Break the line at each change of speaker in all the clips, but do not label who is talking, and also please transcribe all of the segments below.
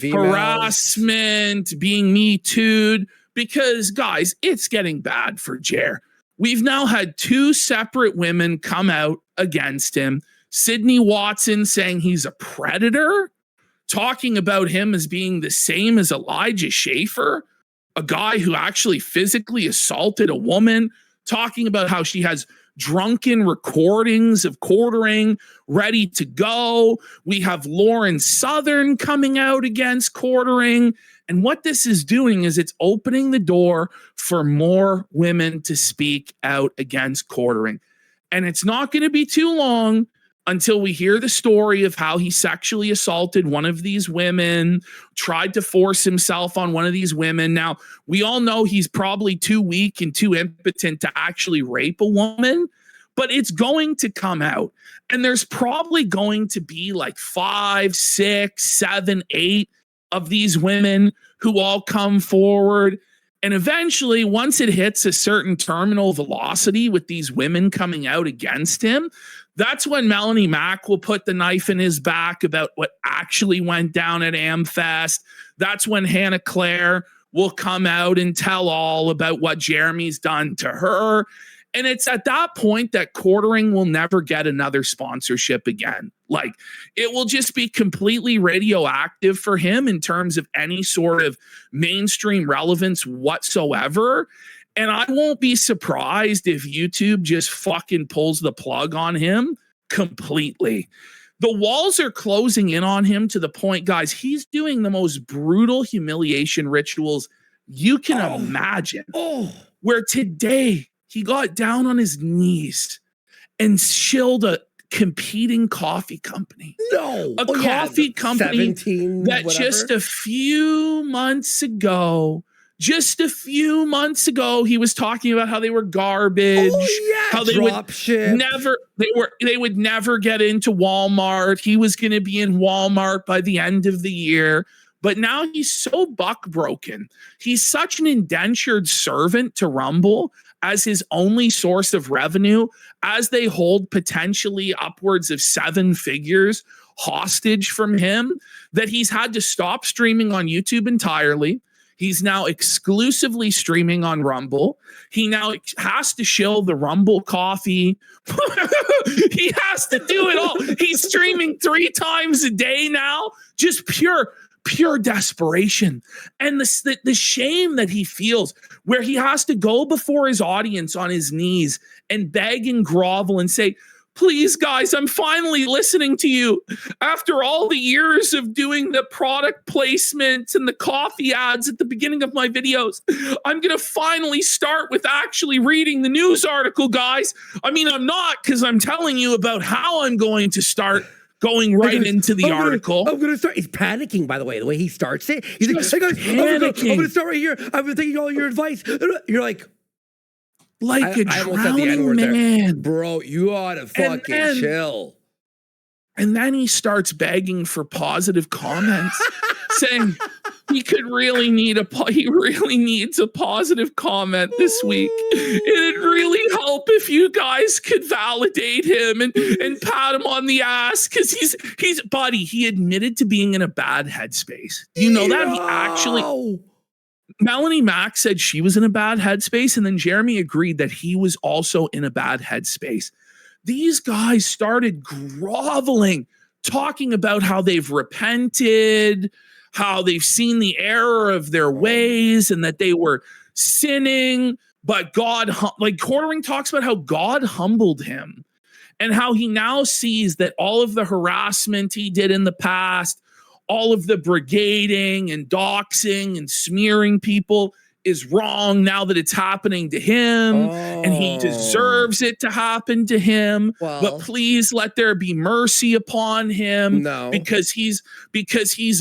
harassment, being Me Too'd, because guys, it's getting bad for Jer. We've now had 2 separate women come out against him. Sydney Watson saying he's a predator, talking about him as being the same as Elijah Schaefer, a guy who actually physically assaulted a woman, talking about how she has drunken recordings of quartering ready to go. We have Lauren Southern coming out against quartering. And what this is doing is it's opening the door for more women to speak out against quartering. And it's not going to be too long until we hear the story of how he sexually assaulted one of these women, tried to force himself on one of these women. Now, we all know he's probably too weak and too impotent to actually rape a woman, but it's going to come out. And there's probably going to be like 5, 6, 7, 8 of these women who all come forward. And eventually, once it hits a certain terminal velocity with these women coming out against him, that's when Melanie Mack will put the knife in his back about what actually went down at AmFest. That's when Hannah Claire will come out and tell all about what Jeremy's done to her. And it's at that point that quartering will never get another sponsorship again. Like, it will just be completely radioactive for him in terms of any sort of mainstream relevance whatsoever. And I won't be surprised if YouTube just fucking pulls the plug on him completely. The walls are closing in on him to the point, guys, he's doing the most brutal humiliation rituals you can imagine. Where today he got down on his knees and shilled a competing coffee company. A coffee company that whatever. Just a few months ago, he was talking about how they were garbage, how they would never get into Walmart. He was going to be in Walmart by the end of the year. But now he's so buck broken. He's such an indentured servant to Rumble as his only source of revenue, as they hold potentially upwards of 7 figures hostage from him, that he's had to stop streaming on YouTube entirely. He's now exclusively streaming on Rumble. He now has to shill the Rumble coffee. He has to do it all. He's streaming 3 times a day now. Just pure desperation. And the shame that he feels, where he has to go before his audience on his knees and beg and grovel and say, please, guys, I'm finally listening to you. After all the years of doing the product placement and the coffee ads at the beginning of my videos, I'm going to finally start with actually reading the news article, guys. I mean, I'm not, because I'm telling you about how I'm going to start going right into the article.
I'm going to start. He's panicking, by the way he starts it. He's like, hey guys, I'm going to start right here. I've been taking all your advice. You're like
a drowning man.
Bro, you ought to fucking chill.
And then he starts begging for positive comments, saying he really needs a positive comment this week. It'd really help if you guys could validate him and pat him on the ass, because he admitted to being in a bad headspace. You know that? He actually... Melanie Mack said she was in a bad headspace, and then Jeremy agreed that he was also in a bad headspace. These guys started groveling, talking about how they've repented, how they've seen the error of their ways, and that they were sinning. But God, quartering talks about how God humbled him, and how he now sees that all of the harassment he did in the past, all of the brigading and doxing and smearing people, is wrong now that it's happening to him, and he deserves it to happen to him. But please let there be mercy upon him, because he's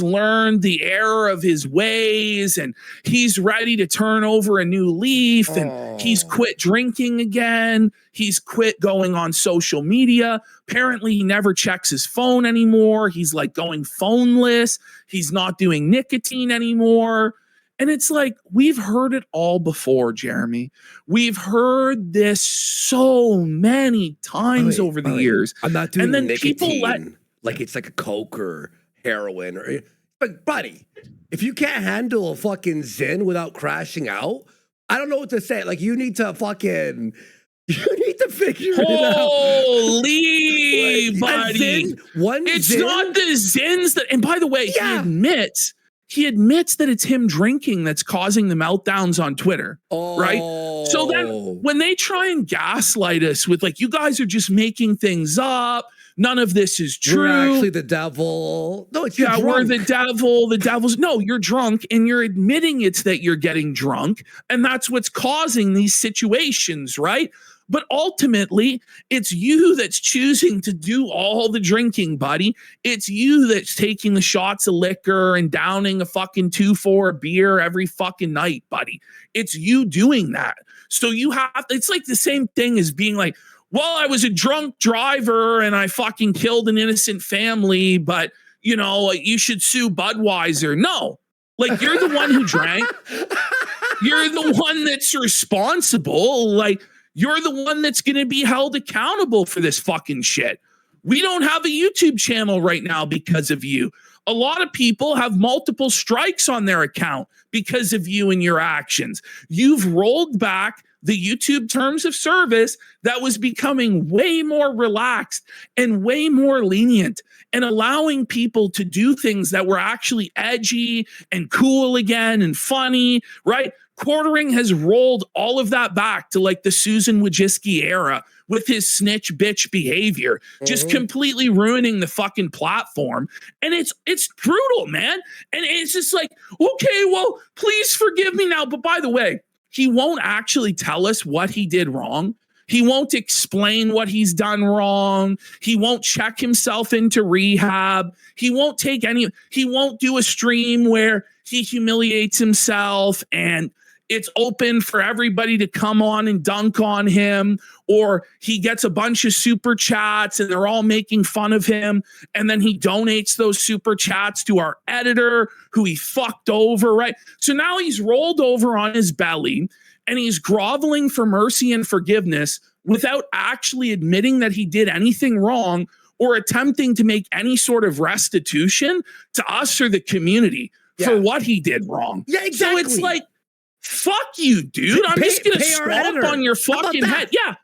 learned the error of his ways, and he's ready to turn over a new leaf, and he's quit drinking again. He's quit going on social media. Apparently, he never checks his phone anymore. He's like going phoneless. He's not doing nicotine anymore. And it's like, we've heard it all before, Jeremy. We've heard this so many times over the years.
I'm not doing nicotine like it's like a Coke or heroin, or But buddy, if you can't handle a fucking Zin without crashing out, I don't know what to say. Like, you need to fucking. You need to figure it out.
Holy,
like,
buddy. It's
Zin?
not the Zins that, and by the way, he admits that it's him drinking that's causing the meltdowns on Twitter. Right? So then when they try and gaslight us with like, you guys are just making things up, none of this is true.
We're actually the devil. No, it's
yeah, we're the devil. The devil's no, you're drunk and you're admitting it's that you're getting drunk, and that's what's causing these situations, right? But ultimately, it's you that's choosing to do all the drinking, buddy. It's you that's taking the shots of liquor and downing a fucking 2-4 beer every fucking night, buddy. It's you doing that. So you have, it's like the same thing as being like, well, I was a drunk driver and I fucking killed an innocent family, but, you know, you should sue Budweiser. No, like, you're the one who drank. You're the one that's responsible. Like, you're the one that's going to be held accountable for this fucking shit. We don't have a YouTube channel right now because of you. A lot of people have multiple strikes on their account because of you and your actions. You've rolled back the YouTube terms of service that was becoming way more relaxed and way more lenient and allowing people to do things that were actually edgy and cool again and funny, right? Quartering has rolled all of that back to like the Susan Wojcicki era with his snitch bitch behavior, just completely ruining the fucking platform. And it's brutal, man. And it's just like, okay, well, please forgive me now. But by the way, he won't actually tell us what he did wrong. He won't explain what he's done wrong. He won't check himself into rehab. He won't do a stream where he humiliates himself and it's open for everybody to come on and dunk on him, or he gets a bunch of super chats and they're all making fun of him. And then he donates those super chats to our editor who he fucked over, right? So now he's rolled over on his belly and he's groveling for mercy and forgiveness without actually admitting that he did anything wrong or attempting to make any sort of restitution to us or the community for what he did wrong.
Yeah, exactly.
So it's like, fuck you, dude. I'm just going to stomp on your fucking head. Yeah.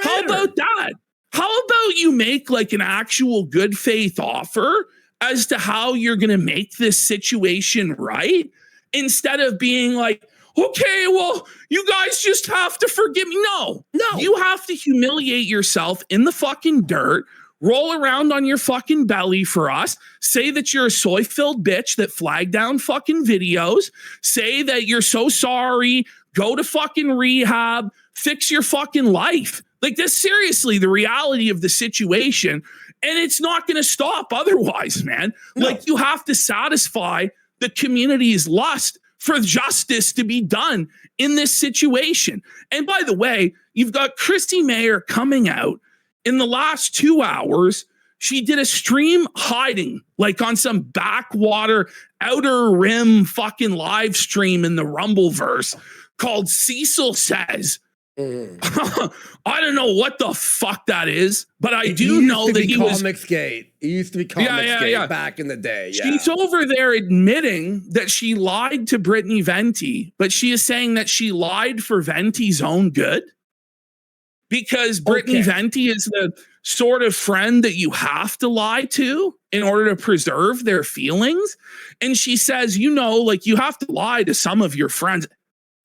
How about that? How about you make like an actual good faith offer as to how you're going to make this situation right? Instead of being like, okay, well, you guys just have to forgive me. No, you have to humiliate yourself in the fucking dirt, roll around on your fucking belly for us, say that you're a soy-filled bitch that flagged down fucking videos, say that you're so sorry, go to fucking rehab, fix your fucking life. Like, that's seriously the reality of the situation. And it's not going to stop otherwise, man. No. Like, you have to satisfy the community's lust for justice to be done in this situation. And by the way, you've got Christy Mayer coming out. In the last 2 hours, she did a stream hiding, like on some backwater, outer rim fucking live stream in the Rumbleverse called Cecil Says. I don't know what the fuck that is, but I do know that he was
Comicsgate. He used to be Comicsgate back in the day. Yeah.
She's over there admitting that she lied to Brittany Venti, but she is saying that she lied for Venti's own good. Because Brittany Venti is the sort of friend that you have to lie to in order to preserve their feelings. And she says, you know, like, you have to lie to some of your friends.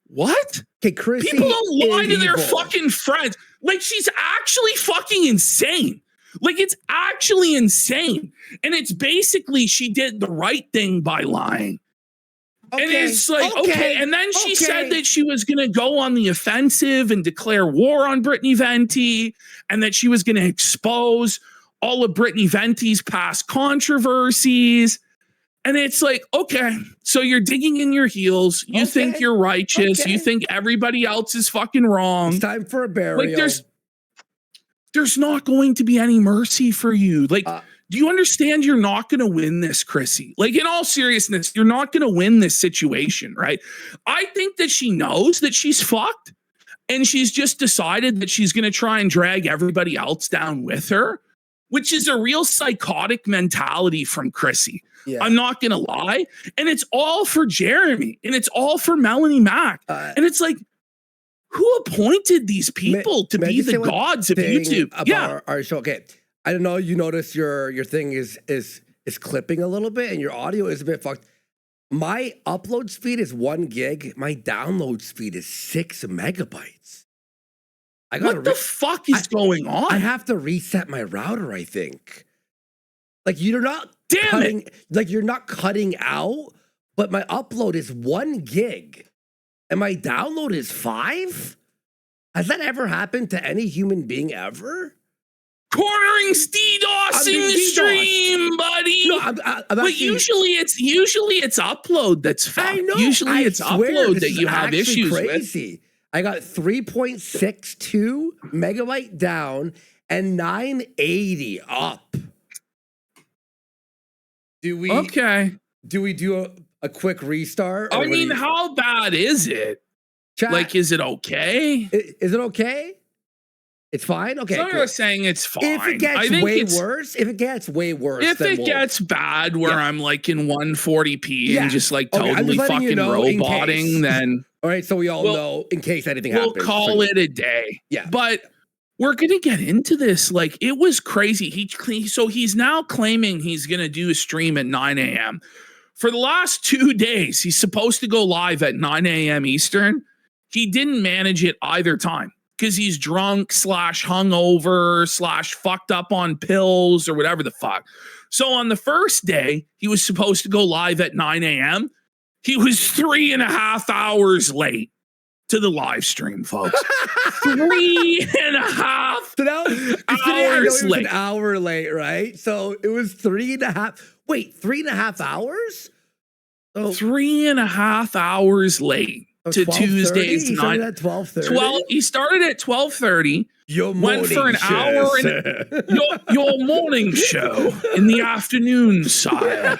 What?
Okay, Chrissy,
people don't lie to their fucking friends. Like, she's actually fucking insane. Like, it's actually insane. And it's basically she did the right thing by lying. Okay. And it's like, okay. And then she said that she was going to go on the offensive and declare war on Brittany Venti, and that she was going to expose all of Brittany Venti's past controversies. And it's like, okay, so you're digging in your heels. You think you're righteous. You think everybody else is fucking wrong.
It's time for a burial.
Like, there's not going to be any mercy for you. Like, do you understand you're not going to win this, Chrissy? Like, in all seriousness, you're not going to win this situation, right? I think that she knows that she's fucked, and she's just decided that she's going to try and drag everybody else down with her. which is a real psychotic mentality from Chrissy.
Yeah.
I'm not going to lie. And it's all for Jeremy and it's all for Melanie Mack. And it's like, who appointed these people to be the gods of YouTube?
About our show. Okay. I don't know. You notice your thing is clipping a little bit and your audio is a bit fucked. My upload speed is 1 gig. My download speed is 6 megabytes.
What the fuck is going on?
I have to reset my router, I think. Like you're not you're not cutting out, but my upload is 1 gig and my download is 5? Has that ever happened to any human being ever?
Cornering DDoS in the stream, buddy.
No, I'm
but
actually,
usually it's upload that's fucked.
I know.
Usually it's upload that you have issues
crazy. With. I got 3.62 megabyte down and 980 up. Do we do a quick restart?
I mean, how bad is it?
Chat,
like, is it okay?
Is it okay? It's fine. Okay,
so you're saying it's fine.
If it gets way worse, if it gets bad,
where I'm like in 140p and just like totally fucking roboting, then
all right. So we all know in case anything happens.
We'll call it a day.
Yeah,
but we're gonna get into this. Like it was crazy. He's now claiming he's gonna do a stream at 9 a.m. For the last 2 days, he's supposed to go live at 9 a.m. Eastern. He didn't manage it either time. Because he's drunk / hungover / fucked up on pills or whatever the fuck. So on the first day, he was supposed to go live at 9 a.m. He was 3.5 hours late to the live stream, folks. 3.5 hours late.
An hour late, right? So it was 3.5. Wait, 3.5 hours?
Oh. 3.5 hours late. To Tuesday's
he started at 12:30.
He started at 12:30. Went for an hour your morning show in the afternoon side.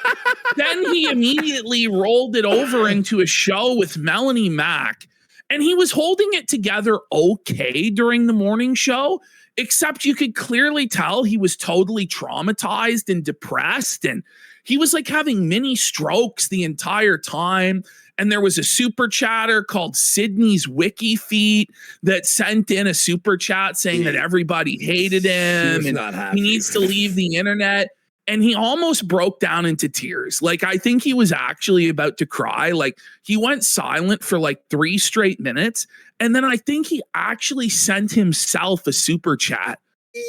Then he immediately rolled it over into a show with Melanie Mack, and he was holding it together okay during the morning show, except you could clearly tell he was totally traumatized and depressed, and he was like having mini strokes the entire time. And there was a super chatter called Sydney's Wiki Feet that sent in a super chat saying that everybody hated him and he needs to leave the internet. And he almost broke down into tears. Like, I think he was actually about to cry. Like, he went silent for like 3 straight minutes. And then I think he actually sent himself a super chat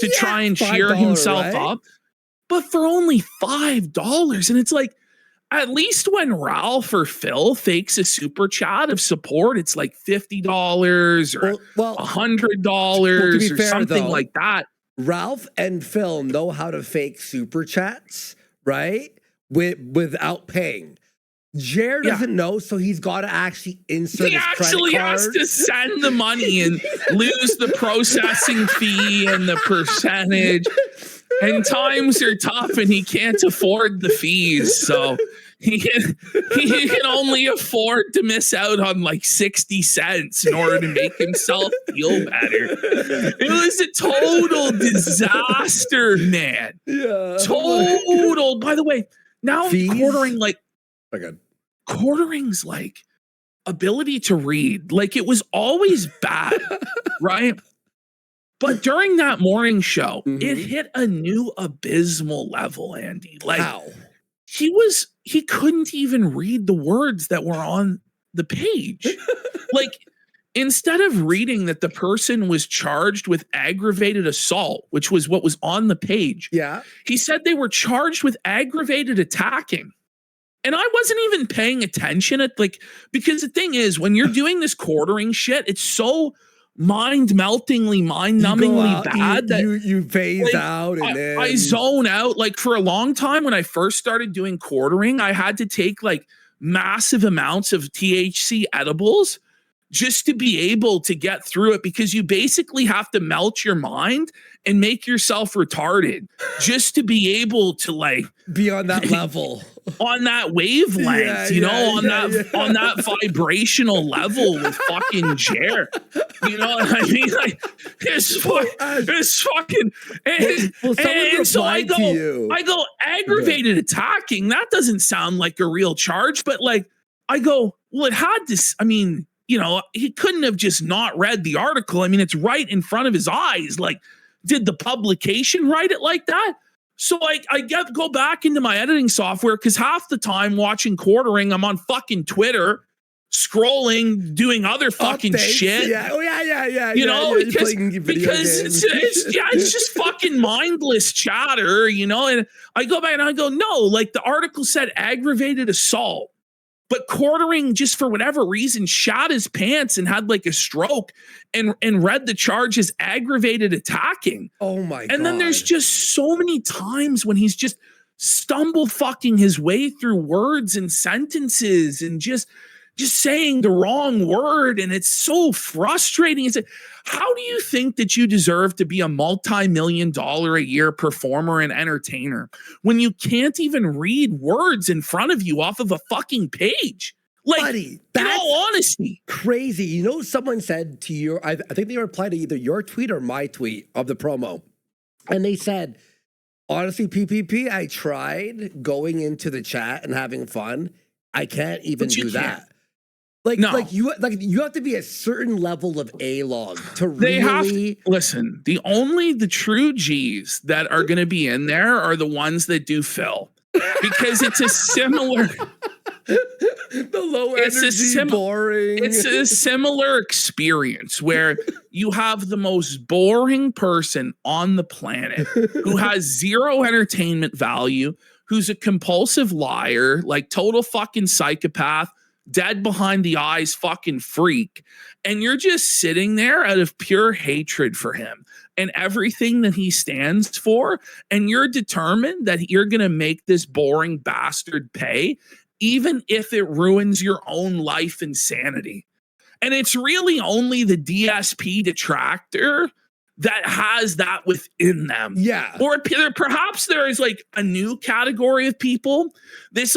to try and cheer himself up. But for only $5. And it's like, at least when Ralph or Phil fakes a super chat of support, it's like $50 or $100 or something like that.
Ralph and Phil know how to fake super chats, right? Without paying. Jer doesn't know, so he's got to actually insert his credit card. He actually has
to send the money and lose the processing fee and the percentage. And times are tough and he can't afford the fees. So he can only afford to miss out on like 60 cents in order to make himself feel better. It was a total disaster, man.
Yeah.
Total. By the way, now quartering like quartering's like ability to read. Like it was always bad, right? But during that morning show, it hit a new abysmal level, Andy. Like he couldn't even read the words that were on the page. Like instead of reading that the person was charged with aggravated assault, which was what was on the page.
Yeah.
He said they were charged with aggravated attacking. And I wasn't even paying attention because the thing is, when you're doing this quartering shit, it's so mind-meltingly, mind-numbingly bad that
you phase out and then
I zone out. Like for a long time when I first started doing quartering, I had to take like massive amounts of THC edibles just to be able to get through it, because you basically have to melt your mind and make yourself retarded just to be able to like
be on that level,
on that wavelength, on that vibrational level with fucking Jer. You know what I mean? Like it's fucking and so I go aggravated attacking. That doesn't sound like a real charge, but like I go, well, it had this. I mean, he couldn't have just not read the article. I mean, it's right in front of his eyes. Like, did the publication write it like that? So I go back into my editing software, because half the time watching Quartering, I'm on fucking Twitter, scrolling, doing other fucking shit.
Yeah. Oh yeah.
Because it's just fucking mindless chatter, And I go back and I go, no, like the article said aggravated assault. But Quartering, just for whatever reason, shot his pants and had like a stroke and read the charge as aggravated attacking.
Oh my God.
And then there's just so many times when he's just stumble fucking his way through words and sentences and just saying the wrong word. And it's so frustrating. It's like, how do you think that you deserve to be a multi-million-dollar a year performer and entertainer when you can't even read words in front of you off of a fucking page? Like,
buddy,
in all honesty,
crazy. Someone said to you, I think they replied to either your tweet or my tweet of the promo. And they said, honestly, PPP, I tried going into the chat and having fun. I can't even do that. You have to be a certain level of A-log to really
listen. The true G's that are going to be in there are the ones that do Phil, because it's a similar.
The low energy, boring.
It's a similar experience where you have the most boring person on the planet who has zero entertainment value, who's a compulsive liar, like total fucking psychopath, dead behind the eyes fucking freak, and you're just sitting there out of pure hatred for him and everything that he stands for, and you're determined that you're going to make this boring bastard pay, even if it ruins your own life and sanity. And it's really only the DSP detractor that has that within them.
Yeah.
Or perhaps there is like a new category of people. This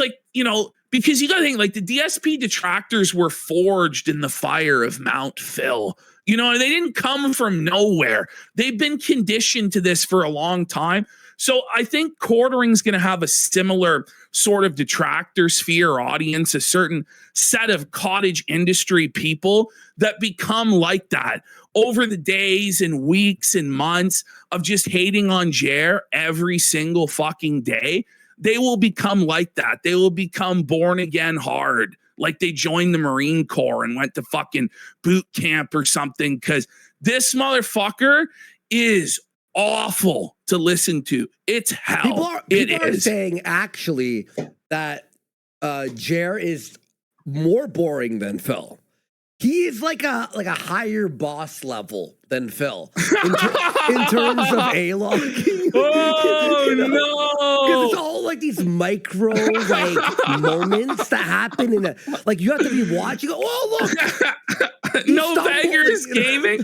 because you got to think, like, the DSP detractors were forged in the fire of Mount Phil. They didn't come from nowhere. They've been conditioned to this for a long time. So I think Quartering's going to have a similar sort of detractor sphere audience, a certain set of cottage industry people that become like that over the days and weeks and months of just hating on Jer every single fucking day. They will become like that. They will become born again hard, like they joined the Marine Corps and went to fucking boot camp or something, because this motherfucker is awful to listen to. It's hell.
People are saying actually that Jer is more boring than Phil. He is like a higher boss level than Phil in terms of A-log.
Oh no!
Because it's all like these micro moments that happen in you have to be watching. Oh look!
No Beggars Gaming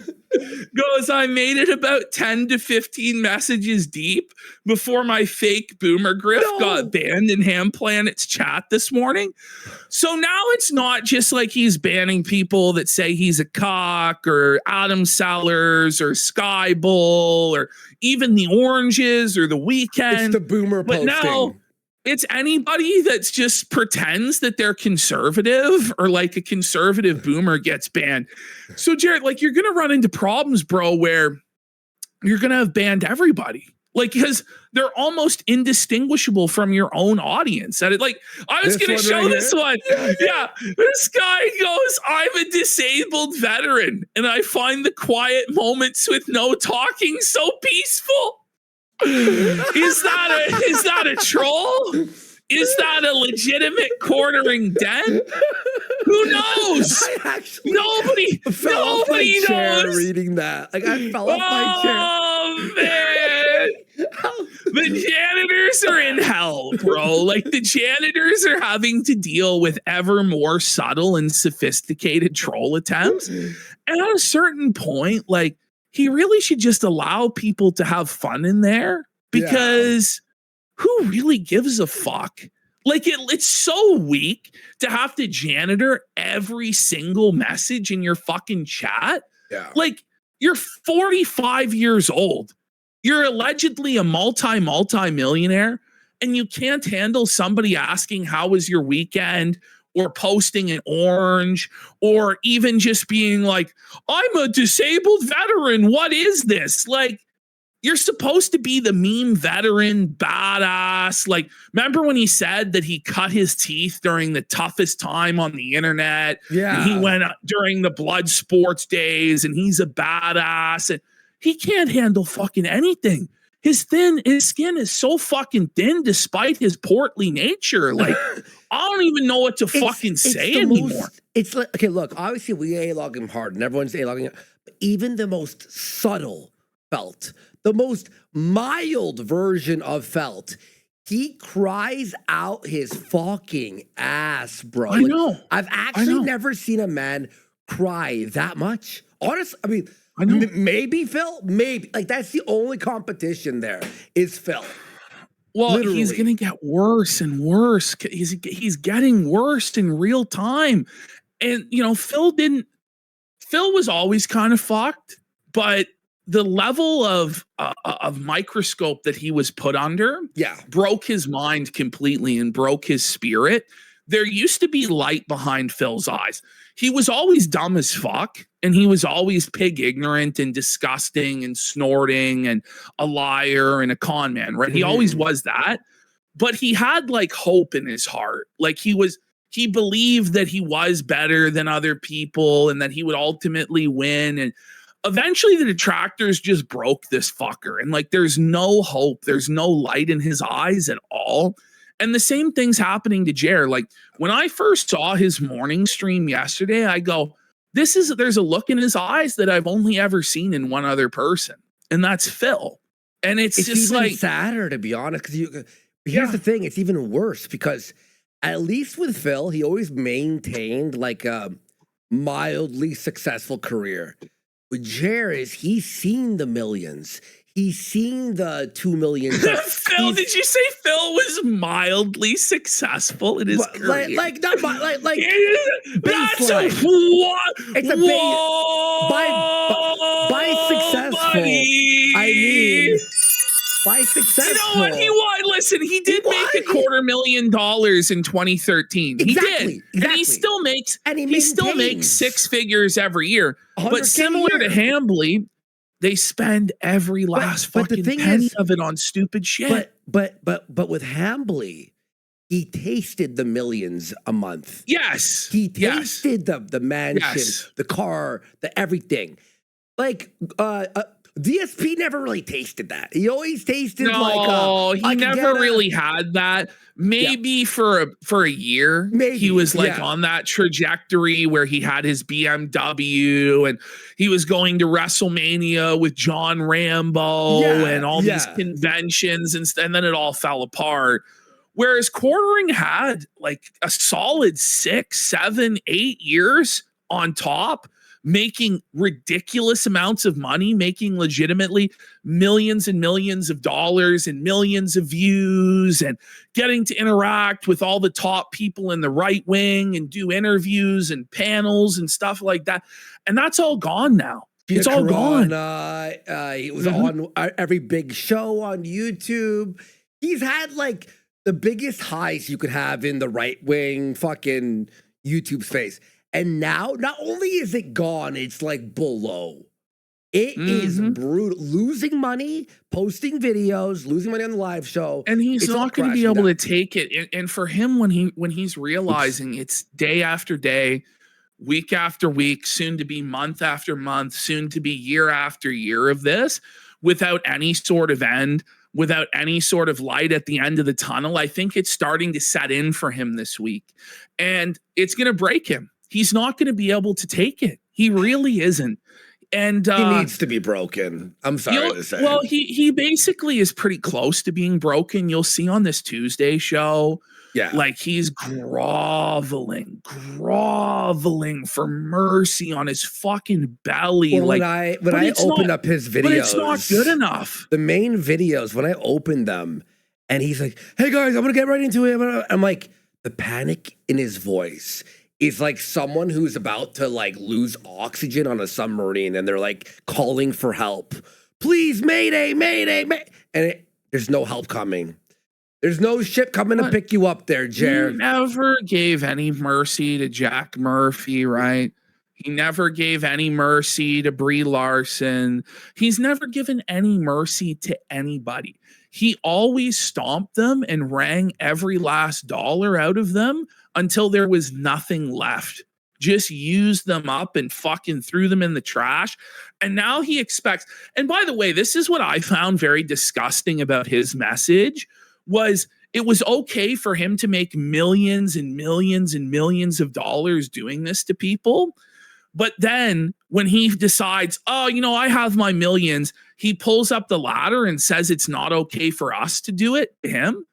goes, I made it about 10 to 15 messages deep before my fake boomer grift got banned in Ham Planet's chat this morning. So now it's not just like he's banning people that say he's a cock or Adam Sellers or Sky Bull or even the Oranges or the Weekend.
It's the boomer
but
posting.
Now it's anybody that's just pretends that they're conservative or like a conservative boomer gets banned. So Jared, like, you're going to run into problems, bro, where you're going to have banned everybody. Like, because they're almost indistinguishable from your own audience. And I was going to show this one. Yeah. This guy goes, I'm a disabled veteran and I find the quiet moments with no talking so peaceful. Is that a troll? Is that a legitimate Quartering den? Who knows? Nobody knows.
Reading that, I fell off my chair.
Oh man! The janitors are in hell, bro. Like the janitors are having to deal with ever more subtle and sophisticated troll attempts. And at a certain point, like he really should just allow people to have fun in there because who really gives a fuck? Like it's so weak to have to janitor every single message in your fucking chat.
Yeah.
Like you're 45 years old. You're allegedly a multi-millionaire and you can't handle somebody asking how was your weekend or posting an orange or even just being like, I'm a disabled veteran. What is this? Like, you're supposed to be the meme veteran badass. Like, remember when he said that he cut his teeth during the toughest time on the internet?
Yeah.
And he went during the blood sports days and he's a badass. And he can't handle fucking anything. His skin is so fucking thin despite his portly nature. Like, I don't even know what to fucking say anymore.
It's like, okay, look, obviously we A-log him hard and everyone's A-logging him. But even the most subtle Felt, the most mild version of Felt, he cries out his fucking ass, bro.
I know.
I've actually never seen a man cry that much. Honestly, I mean,
I know.
Maybe Phil, maybe. Like, that's the only competition there is Phil.
Well,
Literally.
He's going to get worse and worse. He's getting worse in real time. And, you know, Phil was always kind of fucked, but the level of microscope that he was put under broke his mind completely and broke his spirit. There used to be light behind Phil's eyes. He was always dumb as fuck, and he was always pig ignorant and disgusting and snorting and a liar and a con man, right? He always was that, but he had like hope in his heart. Like he believed that he was better than other people and that he would ultimately win. And eventually the detractors just broke this fucker. And like, there's no hope. There's no light in his eyes at all. And the same thing's happening to Jer. Like when I first saw his morning stream yesterday, I go, there's a look in his eyes that I've only ever seen in one other person. And that's Phil. And it's just
even
like
sadder, to be honest. Because here's the thing, it's even worse because at least with Phil, he always maintained like a mildly successful career. With Jer, he's seen the millions. He's seen the 2 million.
Phil, did you say Phil was mildly successful in his career?
Like not like
that's a
what? It's a by successful.
Buddy.
I mean, by successful.
You know what? He won. Listen, he did make $250,000 in 2013. He did, and he still makes. He still makes 6 figures every year. But similar to Hambly, they spend every last fucking penny of it on stupid shit.
But with Hambly, he tasted the millions a month.
Yes.
He tasted the mansion, the car, the everything. Like DSP never really tasted that. He always tasted
he never really had that. Maybe for a year, he was like on that trajectory where he had his BMW and he was going to WrestleMania with John Rambo and all these conventions and then it all fell apart. Whereas Quartering had like a solid 6, 7, 8 years on top, making ridiculous amounts of money, making legitimately millions and millions of dollars and millions of views and getting to interact with all the top people in the right wing and do interviews and panels and stuff like that. And that's all gone now. It's all gone.
He was on every big show on YouTube. He's had like the biggest highs you could have in the right wing fucking YouTube space. And now, not only is it gone, it's like below. It is brutal. Losing money, posting videos, losing money on the live show.
And he's not going to be able to take it. And for him, when he's realizing it's day after day, week after week, soon to be month after month, soon to be year after year of this, without any sort of end, without any sort of light at the end of the tunnel, I think it's starting to set in for him this week. And it's going to break him. He's not going to be able to take it. He really isn't. And
he needs to be broken. I'm sorry to say.
Well, he basically is pretty close to being broken. You'll see on this Tuesday show.
Yeah.
Like he's groveling for mercy on his fucking belly.
Well,
like
when I opened up his videos,
but it's not good enough.
The main videos, when I opened them, and he's like, "Hey guys, I'm gonna get right into it." I'm like, the panic in his voice is like someone who's about to like lose oxygen on a submarine, and they're like calling for help. Please, mayday, mayday, and there's no help coming. There's no ship coming to pick you up there, Jer.
He never gave any mercy to Jack Murphy, right? He never gave any mercy to Brie Larson. He's never given any mercy to anybody. He always stomped them and wrang every last dollar out of them until there was nothing left. Just used them up and fucking threw them in the trash. And now he expects, and by the way, this is what I found very disgusting about his message, was it was okay for him to make millions and millions and millions of dollars doing this to people. But then when he decides, oh, I have my millions, he pulls up the ladder and says it's not okay for us to do it to him.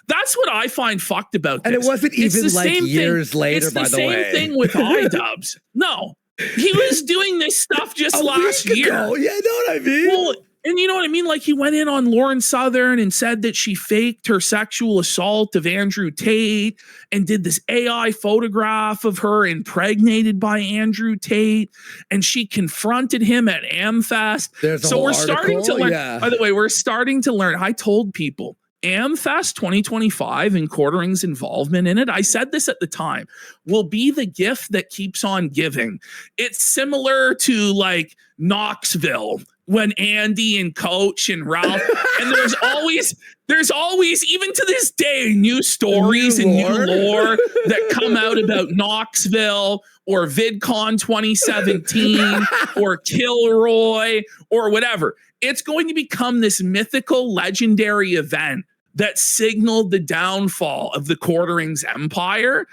That's what I find fucked about this.
And it wasn't even like years later, by the way.
It's the same thing with iDubbbz. No, he was doing this stuff just last year.
Yeah, you know what I mean?
Well, and you know what I mean? Like he went in on Lauren Southern and said that she faked her sexual assault of Andrew Tate and did this AI photograph of her impregnated by Andrew Tate. And she confronted him at AmFest.
So we're starting
to learn. Yeah. By the way, we're starting to learn. I told people AmFest 2025 and Quartering's involvement in it, I said this at the time, will be the gift that keeps on giving. It's similar to like Knoxville when Andy and Coach and Ralph, and there's always, even to this day, new stories and new lore that come out about Knoxville or VidCon 2017 or Kilroy or whatever. It's going to become this mythical, legendary event that signaled the downfall of the Quartering's empire.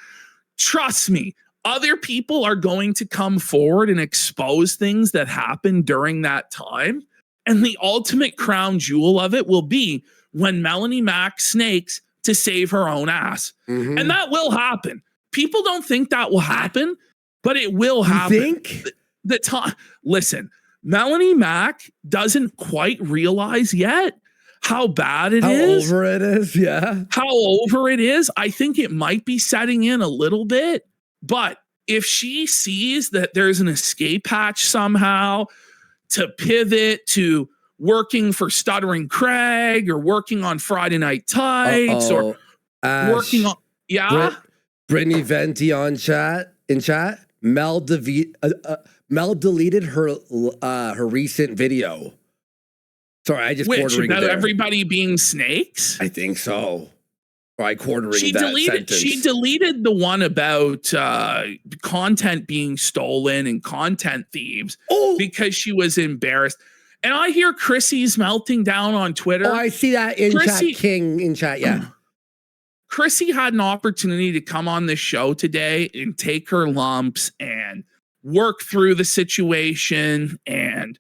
Trust me, other people are going to come forward and expose things that happened during that time. And the ultimate crown jewel of it will be when Melanie Mack snakes to save her own ass. Mm-hmm. And that will happen. People don't think that will happen, but it will happen.
You think?
The time. Listen, Melanie Mack doesn't quite realize yet how bad it is.
How over it is, yeah.
How over it is. I think it might be setting in a little bit. But if she sees that there's an escape hatch somehow to pivot to working for Stuttering Craig or working on Friday Night Tights or working on,
Brittany Venti in chat. Mel deleted her recent video. Sorry, I just
quartering about everybody being snakes.
I think so. By quartering sentence.
She deleted the one about content being stolen and content thieves because she was embarrassed. And I hear Chrissy's melting down on Twitter.
Oh, I see that in chat. King in chat, yeah.
Chrissy had an opportunity to come on this show today and take her lumps and work through the situation. And,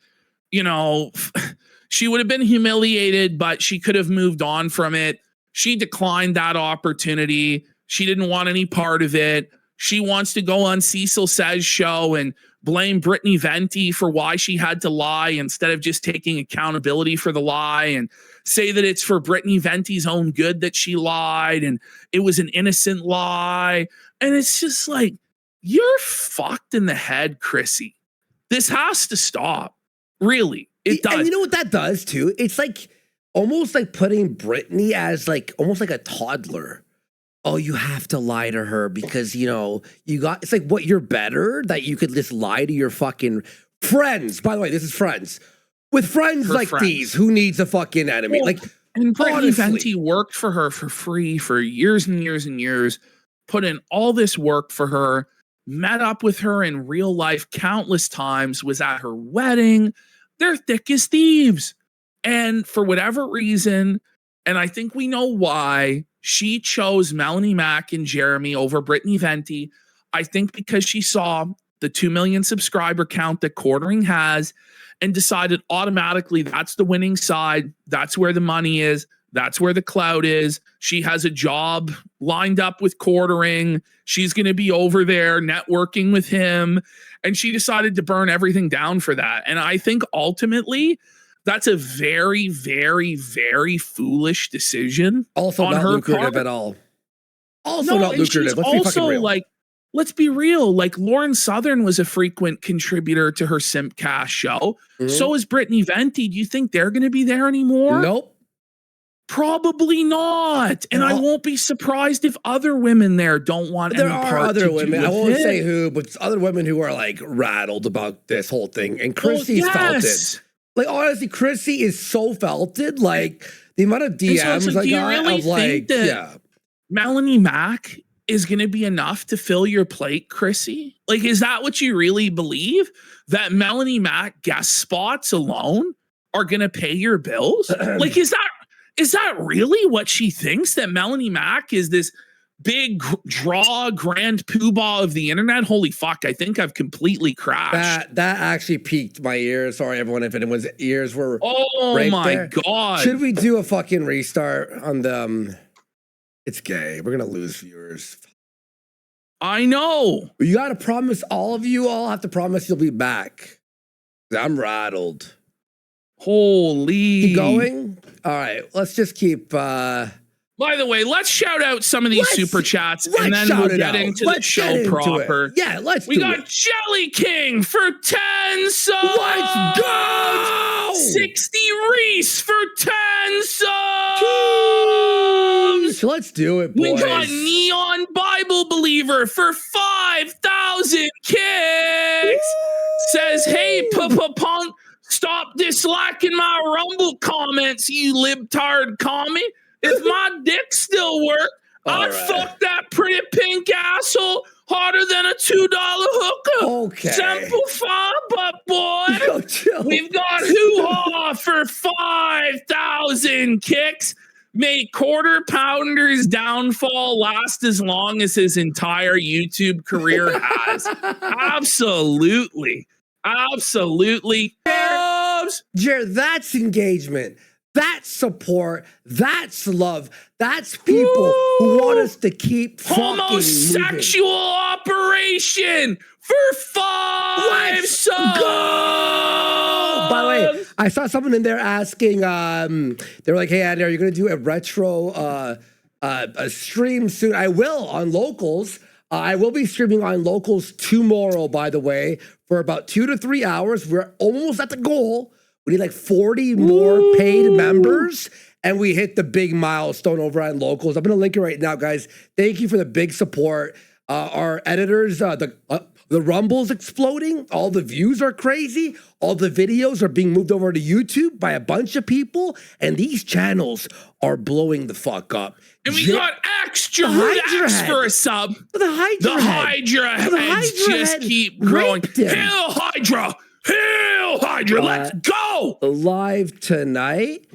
she would have been humiliated, but she could have moved on from it. She declined that opportunity. She didn't want any part of it. She wants to go on Cecil Says show and blame Brittany Venti for why she had to lie instead of just taking accountability for the lie and say that it's for Brittany Venti's own good that she lied and it was an innocent lie. And it's just like, you're fucked in the head, Chrissy. This has to stop. Really, it does.
And you know what that does too? It's like almost like putting Brittany as like almost like a toddler. Oh, you have to lie to her because, it's like what, you're better that you could just lie to your fucking friends. By the way, this is friends. With friends these, who needs a fucking enemy?
Well, and Brittany Venti worked for her for free for years and years and years, put in all this work for her, met up with her in real life countless times, was at her wedding. They're thick as thieves. And for whatever reason, and I think we know why, she chose Melanie Mack and Jeremy over Brittany Venti. I think because she saw the 2 million subscriber count that Quartering has, and decided automatically that's the winning side. That's where the money is. That's where the clout is. She has a job lined up with Quartering. She's going to be over there networking with him. And she decided to burn everything down for that. And I think ultimately that's a very, very, very foolish decision.
Also
on
not
her
lucrative
part.
at all. Also not lucrative. Let's be fucking real.
Like, let's be real. Like, Lauren Southern was a frequent contributor to her Simpcast show.
Mhm.
So is Brittany Venti. Do you think they're going to be there anymore?
Nope.
Probably not. And I won't be surprised if other women there don't want
There
any
are
part
other
to do
women. I
with
won't
it.
say who, but it's other women who are like rattled about this whole thing. And Chrissy's felt it. Like, honestly, Chrissy is so felted. Like, the amount of DMs I got of like, yeah.
Melanie Mack is going to be enough to fill your plate, Chrissy? Like, is that what you really believe? That Melanie Mack guest spots alone are going to pay your bills? Like, is that really what she thinks? That Melanie Mack is this big draw, grand poobah of the internet? Holy fuck, I think I've completely crashed.
That actually piqued my ears. Sorry, everyone, if anyone's ears were
my
there.
God.
Should we do a fucking restart on the... It's gay. We're going to lose viewers.
I know.
You got to promise, all of you all have to promise you'll be back. I'm rattled.
Holy.
Keep going? All right, let's just keep...
By the way, let's shout out some of these super chats, and then we'll get into the show proper.
Yeah,
We got Jelly King for 10 subs.
Let's go!
60 Reese for 10 subs.
Jeez, let's do it, boys.
We got Neon Bible Believer for 5,000 kicks. Says, hey, Punk, stop disliking my Rumble comments, you libtard commie. If my dick still worked, I'd fuck that pretty pink asshole harder than a $2 hookup.
Okay.
Simplify, but boy, we've got hoo-ha for 5,000 kicks. May Quarter Pounder's downfall last as long as his entire YouTube career has. Absolutely. Absolutely.
Jared, that's engagement. That's support. That's love. That's people who want us to keep
homosexual operation for 5 subs.
Go! By the way, I saw someone in there asking, they were like, hey, Andy, are you going to do a retro a stream soon? I will on Locals. I will be streaming on Locals tomorrow, by the way, for about 2 to 3 hours. We're almost at the goal. We need like 40 more paid members, and we hit the big milestone over on Locals. I'm going to link it right now, guys. Thank you for the big support. Our editors, the Rumble's exploding. All the views are crazy. All the videos are being moved over to YouTube by a bunch of people, and these channels are blowing the fuck up.
And we got extra X for a sub.
The Hydra
heads just keep growing. Hail Hydra! Hail Hydra, let's go!
Live tonight.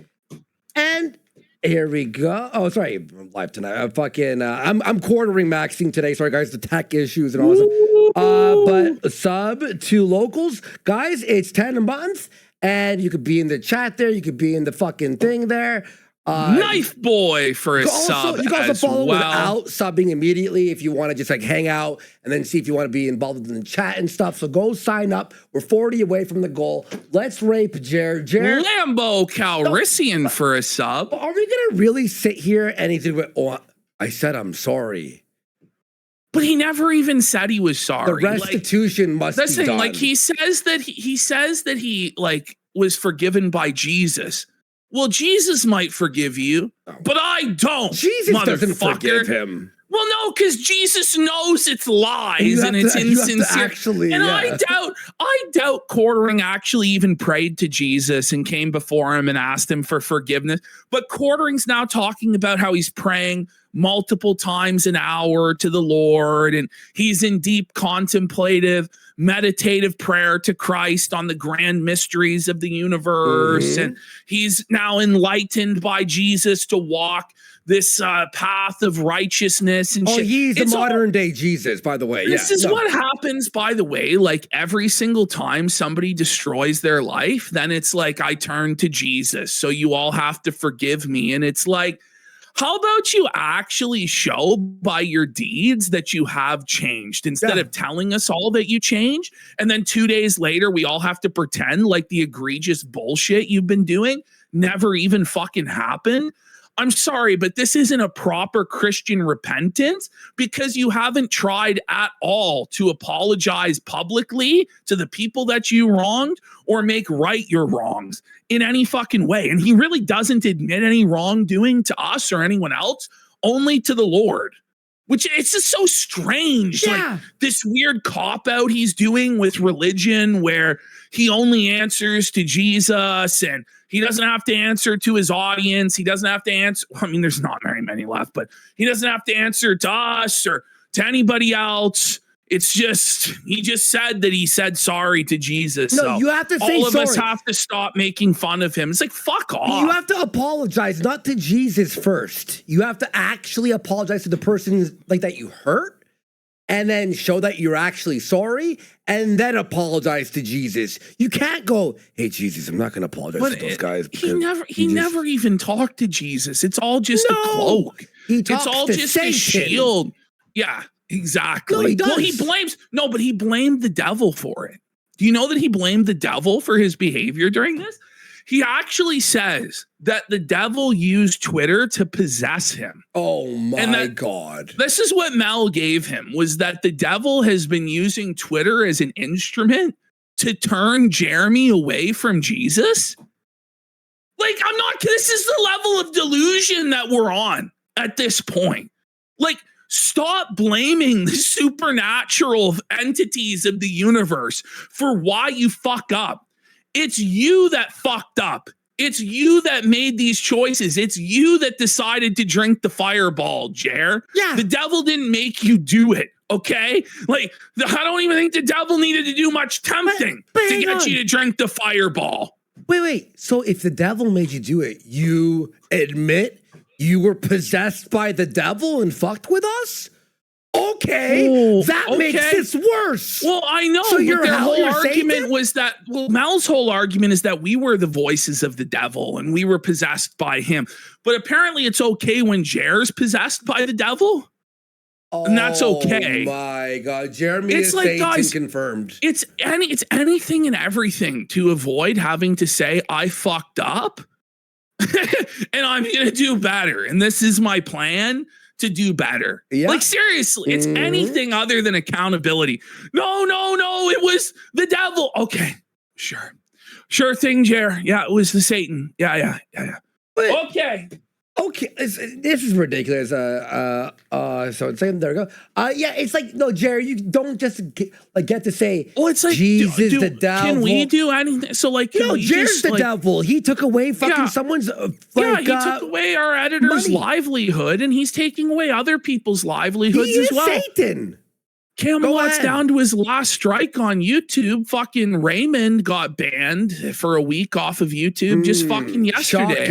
And here we go. Oh, sorry, live tonight. I'm quartering maxing today. Sorry, guys, the tech issues and all that. But sub to Locals. Guys, it's 10 a month. And you could be in the chat there. You could be in the fucking thing there.
Knife Boy for a sub.
You can also follow
well.
without subbing immediately if you want to just like hang out and then see if you want to be involved in the chat and stuff. So go sign up. We're 40 away from the goal. Let's rape Jared.
Lambo Calrissian for a sub.
Are we going to really sit here and he's going to go, oh, I said I'm sorry.
But he never even said he was sorry.
The restitution must be done.
Like he says that he like was forgiven by Jesus. Well, Jesus might forgive you, but I don't.
Jesus doesn't forgive him.
Well, no, because Jesus knows it's lies and it's insincere.
I
doubt Quartering actually even prayed to Jesus and came before him and asked him for forgiveness. But Quartering's now talking about how he's praying multiple times an hour to the Lord, and he's in deep contemplative, meditative prayer to Christ on the grand mysteries of the universe. And he's now enlightened by Jesus to walk path of righteousness and shit.
He's the modern day Jesus, by the way.
This is what happens, by the way, like every single time somebody destroys their life, then it's like, I turn to Jesus, so you all have to forgive me. And it's like, how about you actually show by your deeds that you have changed instead of telling us all that you changed? And then 2 days later, we all have to pretend like the egregious bullshit you've been doing never even fucking happened. I'm sorry, but this isn't a proper Christian repentance because you haven't tried at all to apologize publicly to the people that you wronged or make right your wrongs in any fucking way. And he really doesn't admit any wrongdoing to us or anyone else, only to the Lord, which it's just so strange.
Yeah.
Like this weird cop out he's doing with religion where he only answers to Jesus and he doesn't have to answer to his audience. He doesn't have to answer. I mean, there's not very many left, but he doesn't have to answer to us or to anybody else. It's just, he just said that he said sorry to Jesus.
No,
so
you have to say
all of
sorry.
us have to stop making fun of him. It's like, fuck off.
You have to apologize, not to Jesus first. You have to actually apologize to the person like that you hurt, and then show that you're actually sorry, and then apologize to Jesus. You can't go, hey, Jesus, I'm not going to apologize to those guys.
He never even talked to Jesus. It's all just a cloak. It's all just a shield. Yeah, exactly.
No, he does.
Well, but he blamed the devil for it. Do you know that he blamed the devil for his behavior during this? He actually says that the devil used Twitter to possess him.
Oh my God.
This is what Mel gave him, was that the devil has been using Twitter as an instrument to turn Jeremy away from Jesus. Like, this is the level of delusion that we're on at this point. Like, stop blaming the supernatural entities of the universe for why you fuck up. It's you that fucked up. It's you that made these choices. It's you that decided to drink the fireball, Jer.
Yeah.
The devil didn't make you do it, okay? Like, I don't even think the devil needed to do much tempting to get you to drink the fireball.
Wait. So if the devil made you do it, you admit you were possessed by the devil and fucked with us? Okay, that makes this worse.
Well, I know.
So
but their whole argument
Satan?
was that, Mal's whole argument is that we were the voices of the devil and we were possessed by him. But apparently it's okay when Jer's possessed by the devil. And that's okay.
Oh my God, Jeremy
it's
is
like,
Satan
guys, confirmed. It's anything and everything to avoid having to say, I fucked up and I'm going to do better. And this is my plan to do better. Yeah. Like, seriously, it's anything other than accountability. No, it was the devil. Okay, sure thing, Jer. Yeah, it was the Satan. Yeah.
But,
okay,
this is ridiculous. So it's saying there we go. Yeah, it's like, no, Jerry, you don't just get to say,
it's like,
Jesus the devil.
Can we do anything? So like,
Jerry's the devil. He took away fucking someone's
he took away our editor's livelihood, and he's taking away other people's livelihoods as well.
Satan.
Camelot's down to his last strike on YouTube. Fucking Raymond got banned for a week off of YouTube just fucking yesterday.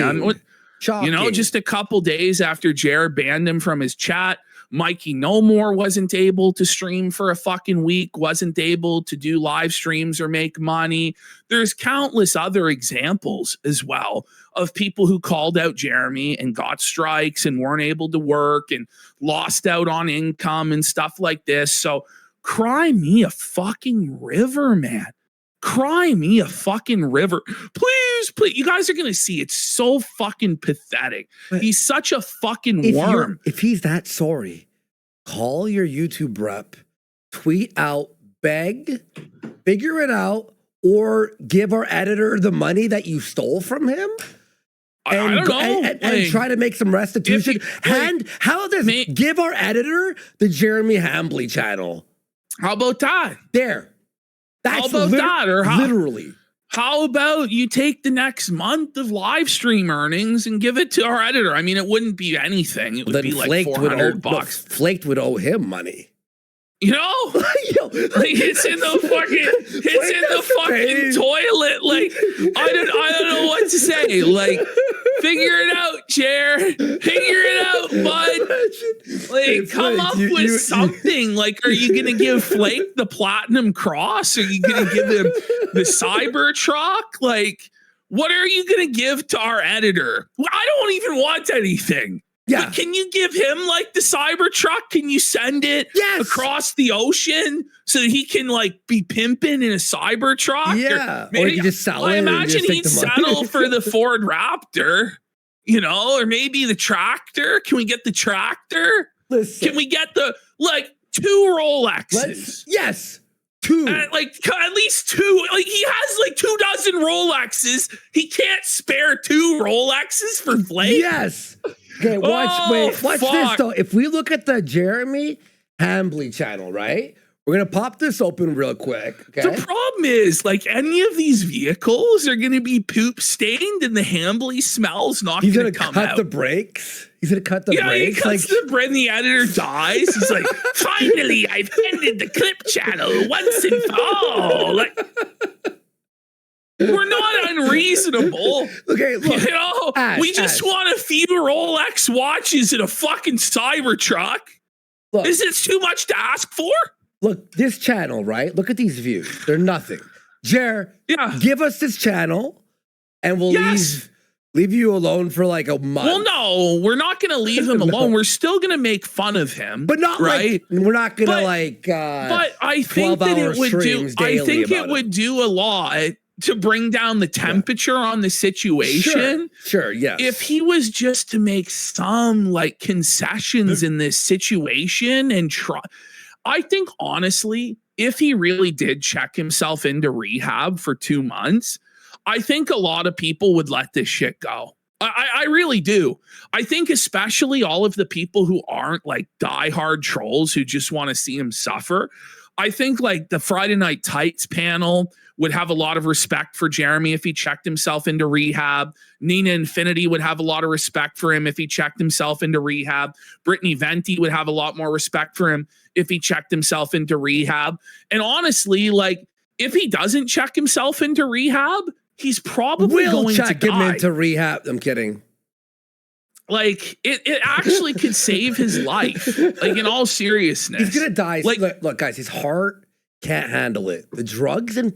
Shocking.
Just a couple days after Jared banned him from his chat, Mikey No More wasn't able to stream for a fucking week, wasn't able to do live streams or make money. There's countless other examples as well of people who called out Jeremy and got strikes and weren't able to work and lost out on income and stuff like this. So cry me a fucking river, man. Cry me a fucking river. Please. You guys are going to see. It's so fucking pathetic. But he's such a fucking worm.
If he's that sorry, call your YouTube rep, tweet out, beg, figure it out, or give our editor the money that you stole from him.
I don't know.
And try to make some restitution. How about this? Give our editor the Jeremy Hambly channel.
How about that?
There.
That's how about that? Or
literally.
How about you take the next month of live stream earnings and give it to our editor? I mean, it wouldn't be anything. It would be like $400.
Flaked would owe him money.
It's in the fucking toilet. Like, I don't know what to say. Like, Figure it out, Jer. Figure it out, bud. Like, come up with something. Like, are you going to give Flake the Platinum Cross? Are you going to give him the Cybertruck? Like, what are you going to give to our editor? I don't even want anything.
Yeah.
But can you give him like the Cybertruck? Can you send it across the ocean so that he can like be pimping in a Cybertruck?
Yeah. Or you just sell it.
I imagine he'd settle for the Ford Raptor, you know, or maybe the tractor. Can we get the tractor?
Listen.
Can we get the like 2 Rolexes?
Yes. 2.
Like at least 2. Like he has like 24 Rolexes. He can't spare 2 Rolexes for Flake.
Yes. Okay, watch this though. If we look at the Jeremy Hambly channel, right? We're gonna pop this open real quick. Okay.
The problem is, like, any of these vehicles are gonna be poop stained, and the Hambly smell's not gonna come out.
He's gonna cut the brakes. He's gonna cut the brakes.
He cuts the brake, and the editor dies. He's like, finally, I've ended the clip channel once and for all. Like, we're not unreasonable.
Okay, look,
you know, we just want a few Rolex watches and a fucking Cybertruck.
Look,
is it too much to ask for?
Look, this channel, right? Look at these views. They're nothing. Jer, give us this channel, and we'll leave you alone for like a month.
Well, no, we're not going to leave him alone. We're still going to make fun of him,
but not
right.
We're not going to
but I think that it would do. I think it would do a lot to bring down the temperature on the situation.
Sure, yes.
If he was just to make some like concessions in this situation and try, I think honestly, if he really did check himself into rehab for 2 months, I think a lot of people would let this shit go. I really do. I think especially all of the people who aren't like diehard trolls who just want to see him suffer. I think like the Friday Night Tights panel would have a lot of respect for Jeremy if he checked himself into rehab. Nina Infinity would have a lot of respect for him if he checked himself into rehab. Brittany Venti would have a lot more respect for him if he checked himself into rehab. And honestly, like if he doesn't check himself into rehab, he's probably going to die.
We'll check him into rehab. I'm kidding.
Like it actually could save his life. Like in all seriousness,
he's gonna die.
Like,
look, guys, his heart can't handle it. The drugs and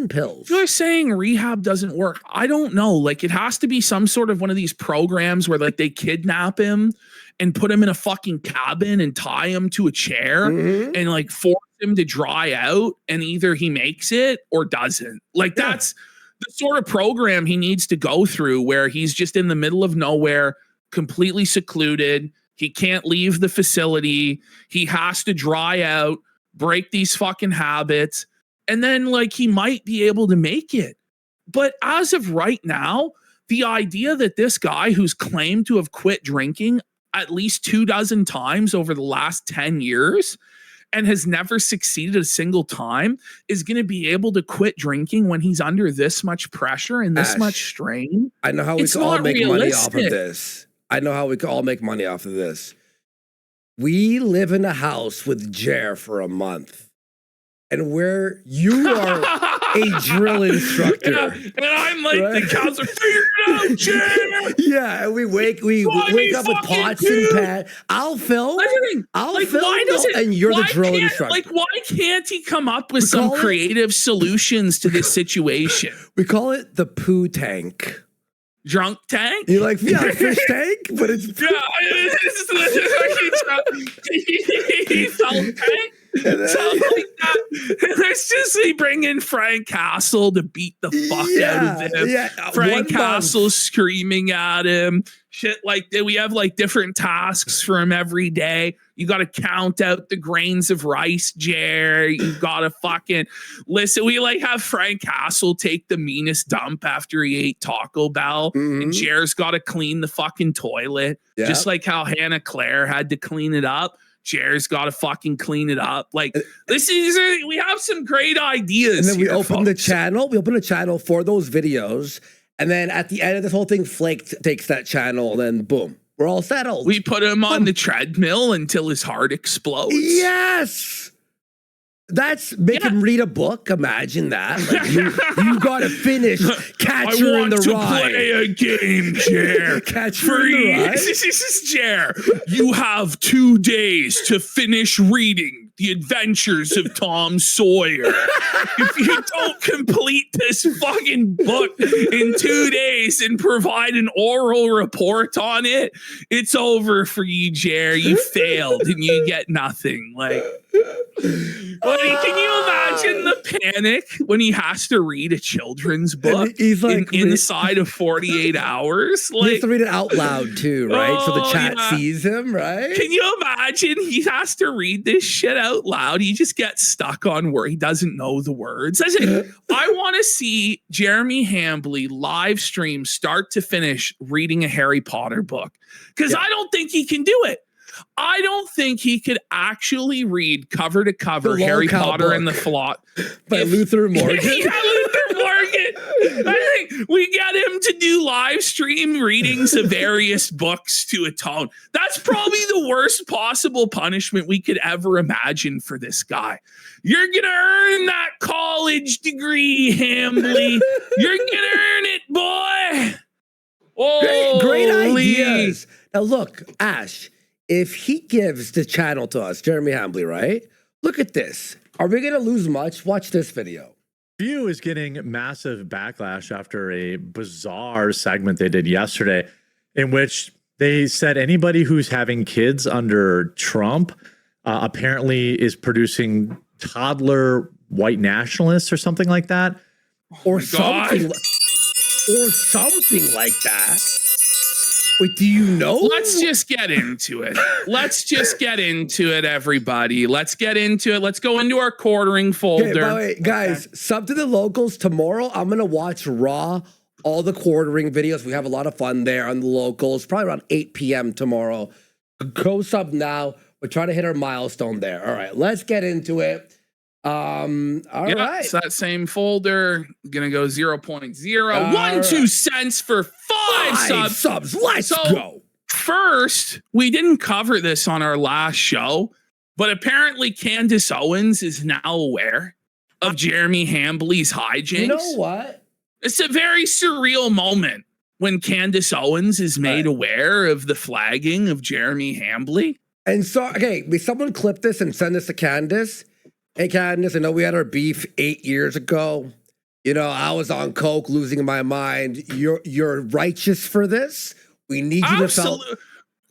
pills.
You're saying rehab doesn't work. I don't know. Like it has to be some sort of one of these programs where like they kidnap him and put him in a fucking cabin and tie him to a chair and like force him to dry out, and either he makes it or doesn't. Like that's the sort of program he needs to go through, where he's just in the middle of nowhere, completely secluded. He can't leave the facility. He has to dry out, break these fucking habits, and then like he might be able to make it. But as of right now, the idea that this guy who's claimed to have quit drinking at least 24 times over the last 10 years and has never succeeded a single time is going to be able to quit drinking when he's under this much pressure and this much strain.
I know how we can all make money off of this. I know how we can all make money off of this. We live in a house with Jer for a month, and where you are a drill instructor,
and I'm like the counselor. Figure it out, Jer.
Yeah, and we wake up with pots and pans. I'll film. And you're the drill instructor.
Like, why can't he come up with some creative solutions to this situation?
We call it the poo tank.
Drunk tank?
You like fish tank, but it's
tank. Something like that. There's just they bring in Frank Castle to beat the fuck out of him. Yeah. Frank Castle screaming at him. Shit like that. We have like different tasks for him every day. You got to count out the grains of rice, Jer. You got to fucking listen. We like have Frank Castle take the meanest dump after he ate Taco Bell, and Jer's got to clean the fucking toilet, just like how Hannah Claire had to clean it up. Jer's got to fucking clean it up. Like we have some great ideas.
And then we open the channel. We open a channel for those videos. And then at the end of this whole thing, Flake takes that channel, and then boom, we're all settled.
We put him on the treadmill until his heart explodes.
Yes. That's make him read a book. Imagine that. Like you got to finish Catcher in the Rye.
I want to play a game, Jer.
Catcher in the Rye.
This is Jer. You have 2 days to finish reading The Adventures of Tom Sawyer. If you don't complete this fucking book in 2 days and provide an oral report on it, it's over for you, Jer. You failed and you get nothing. Like, buddy, can you imagine the panic when he has to read a children's book?
And he's like
inside of 48 hours? Like,
he has to read it out loud too, right? So the chat sees him, right?
Can you imagine he has to read this shit out loud? He just gets stuck on where he doesn't know the words. I want to see Jeremy Hambly live stream start to finish reading a Harry Potter book, because I don't think he can do it. I don't think he could actually read cover to cover Harry Potter and the Plot
by Luther Morgan.
Luther Morgan. I think we get him to do live stream readings of various books to atone. That's probably the worst possible punishment we could ever imagine for this guy. You're gonna earn that college degree, Hambly. You're gonna earn it, boy.
Great ideas. Now look, Ash. If he gives the channel to us, Jeremy Hambly, right? Look at this. Are we going to lose much? Watch this video.
Kino is getting massive backlash after a bizarre segment they did yesterday in which they said anybody who's having kids under Trump apparently is producing toddler white nationalists or something like that.
Or something like that. Wait, do you know?
Let's just get into it. Everybody. Let's get into it. Let's go into our quartering folder.
Okay, by the way, guys, sub to the locals. Tomorrow, I'm going to watch Raw, all the quartering videos. We have a lot of fun there on the locals, probably around 8 p.m. tomorrow. Go sub now. We're trying to hit our milestone there. All right, let's get into it. All right.
It's that same folder. Gonna go 0.012 cents for 5
subs. Let's go.
First, we didn't cover this on our last show, but apparently Candace Owens is now aware of Jeremy Hambly's hijinks.
You know what?
It's a very surreal moment when Candace Owens is made aware of the flagging of Jeremy Hambly.
And so, okay, may someone clip this and send this to Candace? Hey, Candace, I know we had our beef 8 years ago. You know, I was on coke, losing my mind. You're righteous for this. We need you to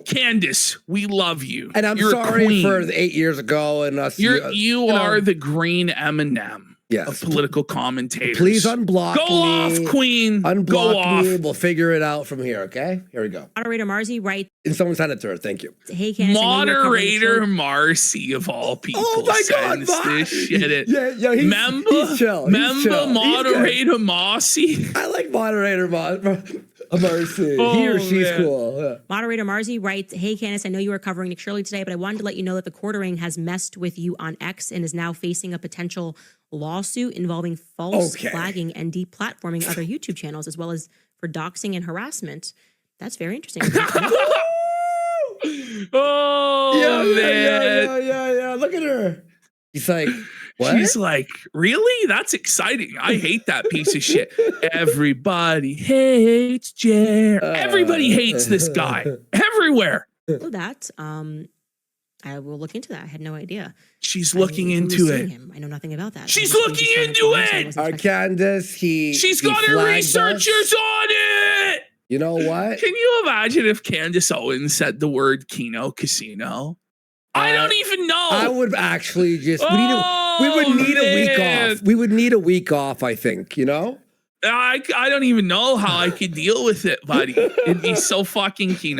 Candace, we love you.
And you're sorry for the 8 years ago and us.
You are the green Eminem of political commentators.
Please unblock me.
Go off, Queen.
Unblock me. We'll figure it out from here, okay? Here we go.
Moderator Marcy writes.
And someone sent it to her. Thank you.
Hey, Candace.
Moderator Marcy, of all people, sends this shit.
He's chill.
Moderator Marcy.
I like moderator Marcy. He or she's cool. Yeah.
Moderator Marcy writes, hey, Candace, I know you were covering Nick Shirley today, but I wanted to let you know that the quartering has messed with you on X and is now facing a potential lawsuit involving false flagging and deplatforming other YouTube channels, as well as for doxing and harassment. That's very interesting.
Yeah. Look at her. He's like, what?
She's like, really? That's exciting. I hate that piece of shit. Everybody hates Jer. Everybody hates this guy. Everywhere.
That, I will look into that. I had no idea.
She's looking into it.
I know nothing about that.
She's looking into it.
Candace, she's got her
researchers on it.
You know what?
Can you imagine if Candace Owens said the word Kino Casino? I don't even know.
I would actually just, we would need a week off. We would need a week off, I think, you know?
I don't even know how I could deal with it, buddy. It'd be so fucking Kino.